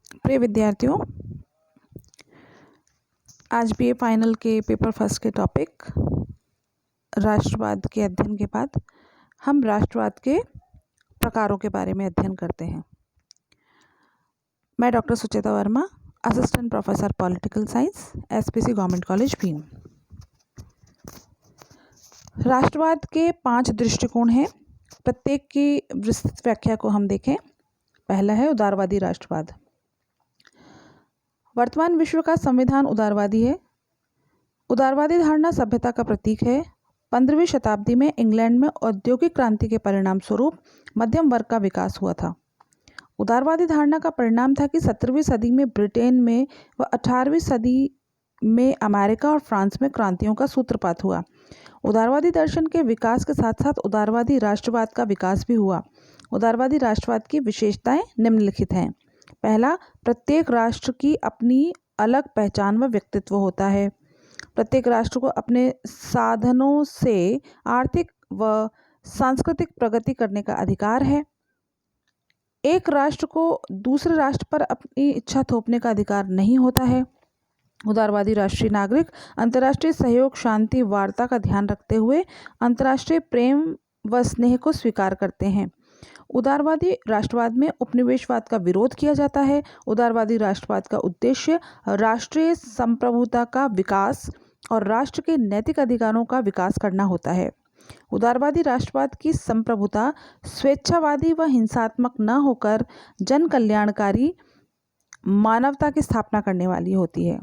प्रिय विद्यार्थियों, आज बीए फाइनल के पेपर फर्स्ट के टॉपिक राष्ट्रवाद के अध्ययन के बाद हम राष्ट्रवाद के प्रकारों के बारे में अध्ययन करते हैं। मैं doctor Sucheta Verma, assistant professor political science, SPC government college Bhim. राष्ट्रवाद के 5 दृष्टिकोण हैं। प्रत्येक की विस्तृत व्याख्या को हम देखें। पहला है उदारवादी राष्ट्रवाद। वर्तमान विश्व का संविधान उदारवादी है। उदारवादी धारणा सभ्यता का प्रतीक है। 15वीं शताब्दी में इंग्लैंड में औद्योगिक क्रांति के परिणाम स्वरूप मध्यम वर्ग का विकास हुआ था। उदारवादी धारणा का परिणाम था कि 17वीं सदी में ब्रिटेन में व 18वीं सदी में अमेरिका और फ्रांस में क्रांतियों का सूत्रपात हुआ। उदारवादी दर्शन के विकास के साथ साथ उदारवादी राष्ट्रवाद का विकास भी हुआ। उदारवादी राष्ट्रवाद की विशेषताएं निम्नलिखित हैं। पहला, प्रत्येक राष्ट्र की अपनी अलग पहचान व व्यक्तित्व होता है। प्रत्येक राष्ट्र को अपने साधनों से आर्थिक व सांस्कृतिक प्रगति करने का अधिकार है। एक राष्ट्र को दूसरे राष्ट्र पर अपनी इच्छा थोपने का अधिकार नहीं होता है। उदारवादी राष्ट्रीय नागरिक अंतर्राष्ट्रीय सहयोग, शांति, वार्ता का ध्यान रखते हुए अंतर्राष्ट्रीय प्रेम व स्नेह को स्वीकार करते हैं। उदारवादी राष्ट्रवाद में उपनिवेशवाद का विरोध किया जाता है। उदारवादी राष्ट्रवाद का उद्देश्य राष्ट्रीय संप्रभुता का विकास और राष्ट्र के नैतिक अधिकारों का विकास करना होता है। उदारवादी राष्ट्रवाद की संप्रभुता स्वेच्छावादी व हिंसात्मक न होकर जन कल्याणकारी मानवता की स्थापना करने वाली होती है।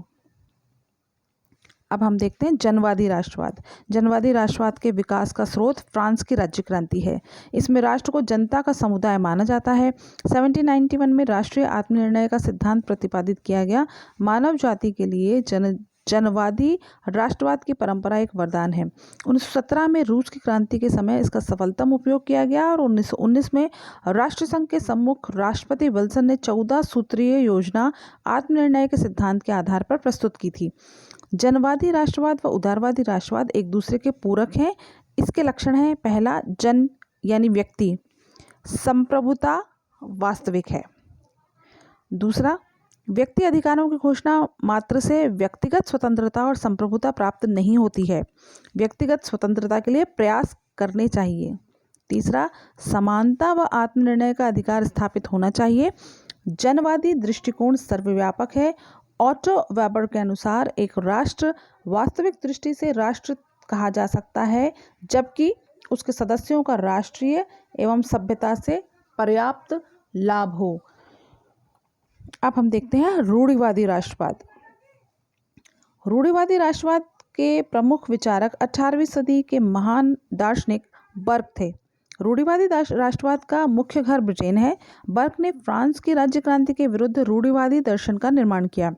अब हम देखते हैं जनवादी राष्ट्रवाद। जनवादी राष्ट्रवाद के विकास का स्रोत फ्रांस की राज्य क्रांति है। इसमें राष्ट्र को जनता का समुदाय माना जाता है। 1791 में राष्ट्रीय आत्मनिर्णय का सिद्धांत प्रतिपादित किया गया। मानव जाति के लिए जनवादी राष्ट्रवाद की परंपरा एक वरदान है। 1917 में रूस की क्रांति के समय इसका सफलतम उपयोग किया गया और 1919 में राष्ट्रसंघ के सम्मुख राष्ट्रपति विल्सन ने 14 सूत्रीय योजना आत्मनिर्णय के सिद्धांत के आधार पर प्रस्तुत की थी। जनवादी राष्ट्रवाद व उदारवादी राष्ट्रवाद एक दूसरे के पूरक हैं। इसके लक्षण हैं। पहला, जन यानी व्यक्ति, संप्रभुता वास्तविक है। दूसरा, व्यक्ति अधिकारों की घोषणा मात्र से व्यक्तिगत स्वतंत्रता और संप्रभुता प्राप्त नहीं होती है। व्यक्तिगत स्वतंत्रता के लिए प्रयास करने चाहिए। तीसरा, समानता व आत्मनिर्णय का अधिकार स्थापित होना चाहिए। जनवादी दृष्टिकोण सर्वव्यापक है। ऑटो वेबर के अनुसार एक राष्ट्र वास्तविक दृष्टि से राष्ट्र कहा जा सकता है जबकि उसके सदस्यों का राष्ट्रीय एवं सभ्यता से पर्याप्त लाभ हो। अब हम देखते हैं रूढ़िवादी राष्ट्रवाद। रूढ़िवादी राष्ट्रवाद के प्रमुख विचारक 18वीं सदी के महान दार्शनिक बर्क थे। रूढ़िवादी राष्ट्रवाद का मुख्य घर ब्रिटेन है। बर्क ने फ्रांस की राज्य क्रांति के विरुद्ध रूढ़िवादी दर्शन का निर्माण किया।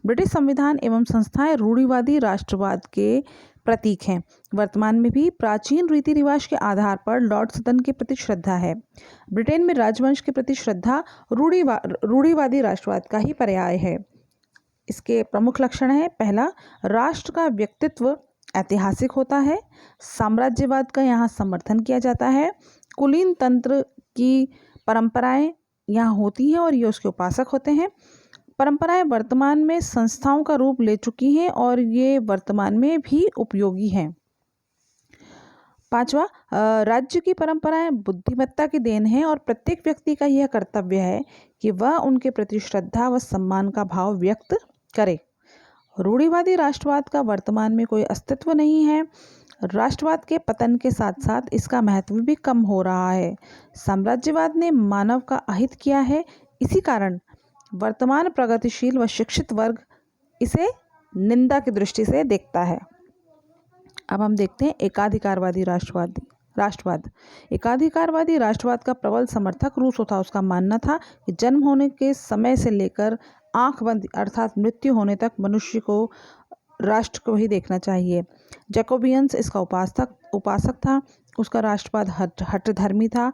ब्रिटिश संविधान एवं संस्थाएं रूढ़िवादी राष्ट्रवाद के प्रतीक हैं। वर्तमान में भी प्राचीन रीति रिवाज के आधार पर लॉर्ड सदन के प्रति श्रद्धा है। ब्रिटेन में राजवंश के प्रति श्रद्धा रूढ़िवादी राष्ट्रवाद का ही पर्याय है। इसके प्रमुख लक्षण हैं। पहला, राष्ट्र का व्यक्तित्व ऐतिहासिक होता है। साम्राज्यवाद का यहाँ समर्थन किया जाता है। कुलीन तंत्र की परंपराएं यहाँ होती हैं और ये उसके उपासक होते हैं। परंपराएं वर्तमान में संस्थाओं का रूप ले चुकी हैं और ये वर्तमान में भी उपयोगी हैं। पांचवा, राज्य की परंपराएं बुद्धिमत्ता की देन है और प्रत्येक व्यक्ति का यह कर्तव्य है कि वह उनके प्रति श्रद्धा व सम्मान का भाव व्यक्त करे। रूढ़िवादी राष्ट्रवाद का वर्तमान में कोई अस्तित्व नहीं है। राष्ट्रवाद के पतन के साथ साथ इसका महत्व भी कम हो रहा है। साम्राज्यवाद ने मानव का अहित किया है। इसी कारण वर्तमान प्रगतिशील व शिक्षित वर्ग इसे निंदा की दृष्टि से देखता है। अब हम देखते हैं एकाधिकारवादी राष्ट्रवाद। एकाधिकारवादी राष्ट्रवाद का प्रबल समर्थक रूसो था। उसका मानना था कि जन्म होने के समय से लेकर आंख बंद अर्थात मृत्यु होने तक मनुष्य को राष्ट्र को ही देखना चाहिए। जैकोबियंस इसका उपासक था। उसका राष्ट्रवाद हठधर्मी था।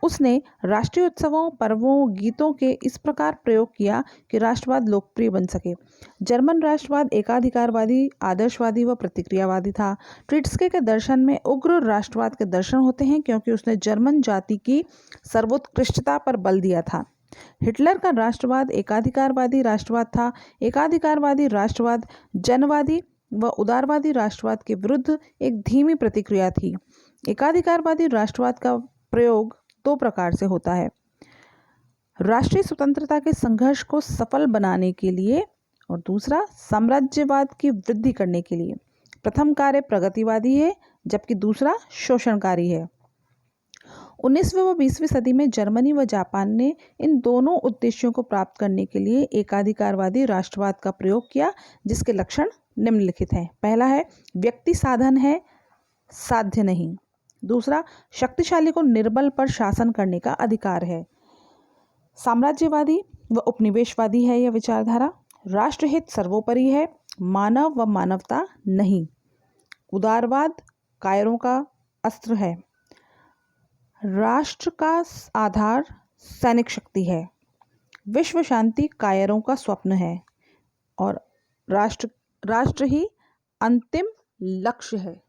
उसने राष्ट्रीय उत्सवों, पर्वों, गीतों के इस प्रकार प्रयोग किया कि राष्ट्रवाद लोकप्रिय बन सके। जर्मन राष्ट्रवाद एकाधिकारवादी, आदर्शवादी व प्रतिक्रियावादी था। ट्रीट्स्के के दर्शन में उग्र राष्ट्रवाद के दर्शन होते हैं क्योंकि उसने जर्मन जाति की सर्वोत्कृष्टता पर बल दिया था। हिटलर का राष्ट्रवाद एकाधिकारवादी राष्ट्रवाद था। एकाधिकारवादी राष्ट्रवाद जनवादी व उदारवादी राष्ट्रवाद के विरुद्ध एक धीमी प्रतिक्रिया थी। एकाधिकारवादी राष्ट्रवाद का प्रयोग दो प्रकार से होता है: राष्ट्रीय स्वतंत्रता के संघर्ष को सफल बनाने के लिए और दूसरा साम्राज्यवाद की वृद्धि करने के लिए। प्रथम कार्य प्रगतिवादी है जबकि दूसरा शोषणकारी है। 19वीं व 20वीं सदी में जर्मनी व जापान ने इन दोनों उद्देश्यों को प्राप्त करने के लिए एकाधिकारवादी राष्ट्रवाद का प्रयोग किया, जिसके लक्षण निम्नलिखित हैं। पहला है व्यक्ति साधन है, साध्य नहीं। दूसरा, शक्तिशाली को निर्बल पर शासन करने का अधिकार है। साम्राज्यवादी व उपनिवेशवादी है यह विचारधारा। राष्ट्रहित सर्वोपरि है, मानव व मानवता नहीं। उदारवाद कायरों का अस्त्र है। राष्ट्र का आधार सैनिक शक्ति है। विश्व शांति कायरों का स्वप्न है और राष्ट्र ही अंतिम लक्ष्य है।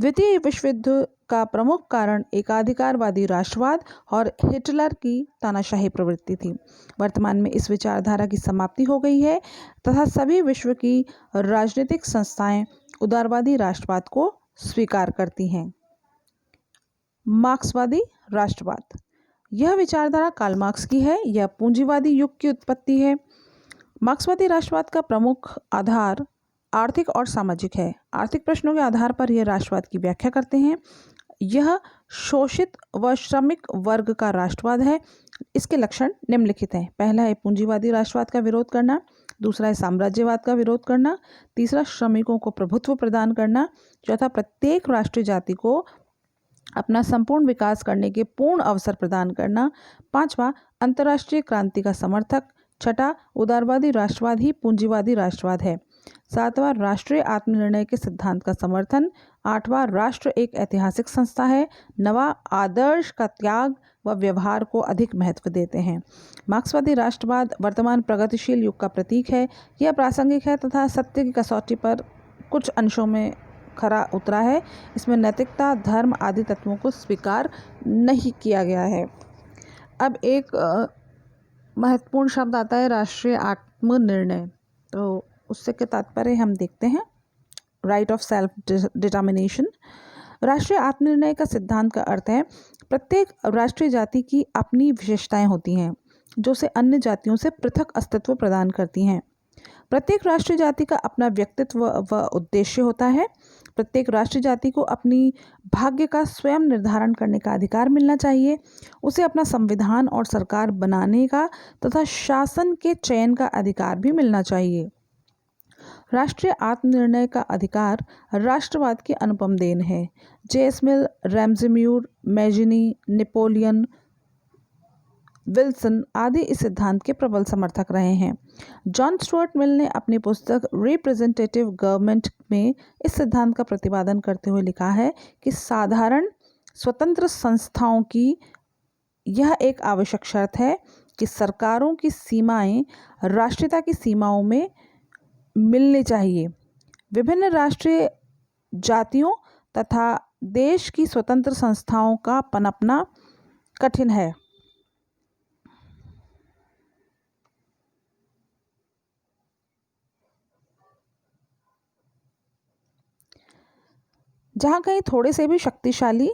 द्वितीय विश्व युद्ध का प्रमुख कारण एकाधिकारवादी राष्ट्रवाद और हिटलर की तानाशाही प्रवृत्ति थी। वर्तमान में इस विचारधारा की समाप्ति हो गई है तथा सभी विश्व की राजनीतिक संस्थाएं उदारवादी राष्ट्रवाद को स्वीकार करती हैं। मार्क्सवादी राष्ट्रवाद, यह विचारधारा कार्ल मार्क्स की है। यह पूंजीवादी युग की उत्पत्ति है। मार्क्सवादी राष्ट्रवाद का प्रमुख आधार आर्थिक और सामाजिक है। आर्थिक प्रश्नों के आधार पर यह राष्ट्रवाद की व्याख्या करते हैं। यह शोषित व श्रमिक वर्ग का राष्ट्रवाद है। इसके लक्षण निम्नलिखित हैं। पहला है पूंजीवादी राष्ट्रवाद का विरोध करना। दूसरा है साम्राज्यवाद का विरोध करना। तीसरा, श्रमिकों को प्रभुत्व प्रदान करना। चौथा, प्रत्येक राष्ट्रीय जाति को अपना संपूर्ण विकास करने के पूर्ण अवसर प्रदान करना। पांचवा, अंतर्राष्ट्रीय क्रांति का समर्थक। छठा, उदारवादी राष्ट्रवाद ही पूंजीवादी राष्ट्रवाद है। सातवां, राष्ट्रीय आत्मनिर्णय के सिद्धांत का समर्थन। आठवां, राष्ट्र एक ऐतिहासिक संस्था है। नवा, आदर्श का त्याग व व्यवहार को अधिक महत्व देते हैं। मार्क्सवादी राष्ट्रवाद वर्तमान प्रगतिशील युग का प्रतीक है। यह प्रासंगिक है तथा सत्य की कसौटी पर कुछ अंशों में खरा उतरा है। इसमें नैतिकता, धर्म आदि तत्वों को स्वीकार नहीं किया गया है। अब एक महत्वपूर्ण शब्द आता है राष्ट्रीय आत्मनिर्णय। तो उससे के तात्पर्य हम देखते हैं। Right of self determination. राष्ट्रीय आत्मनिर्णय का सिद्धांत का अर्थ है प्रत्येक राष्ट्रीय जाति की अपनी विशेषताएं होती हैं जो उसे अन्य जातियों से पृथक अस्तित्व प्रदान करती हैं। प्रत्येक राष्ट्रीय जाति का अपना व्यक्तित्व व उद्देश्य होता है। प्रत्येक राष्ट्रीय जाति को अपनी भाग्य का स्वयं निर्धारण करने का अधिकार मिलना चाहिए। उसे अपना संविधान और सरकार बनाने का तथा शासन के चयन का अधिकार भी मिलना चाहिए। राष्ट्रीय आत्मनिर्णय का अधिकार राष्ट्रवाद की अनुपम देन है। जे.एस. मिल, रैमज़े, मैजिनी, नेपोलियन, विल्सन आदि इस सिद्धांत के प्रबल समर्थक रहे हैं। जॉन स्टुअर्ट मिल ने अपनी पुस्तक रिप्रेजेंटेटिव गवर्नमेंट में इस सिद्धांत का प्रतिपादन करते हुए लिखा है कि साधारण स्वतंत्र संस्थाओं की यह एक आवश्यक शर्त है कि सरकारों की सीमाएं राष्ट्रीयता की सीमाओं में मिलनी चाहिए। विभिन्न राष्ट्रीय जातियों तथा देश की स्वतंत्र संस्थाओं का पनपना कठिन है। जहाँ कहीं थोड़े से भी शक्तिशाली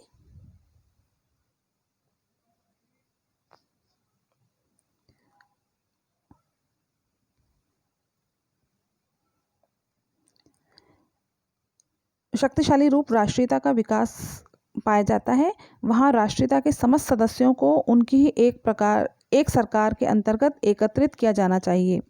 रूप राष्ट्रीयता का विकास पाया जाता है, वहाँ राष्ट्रीयता के समस्त सदस्यों को उनकी ही एक सरकार के अंतर्गत एकत्रित किया जाना चाहिए।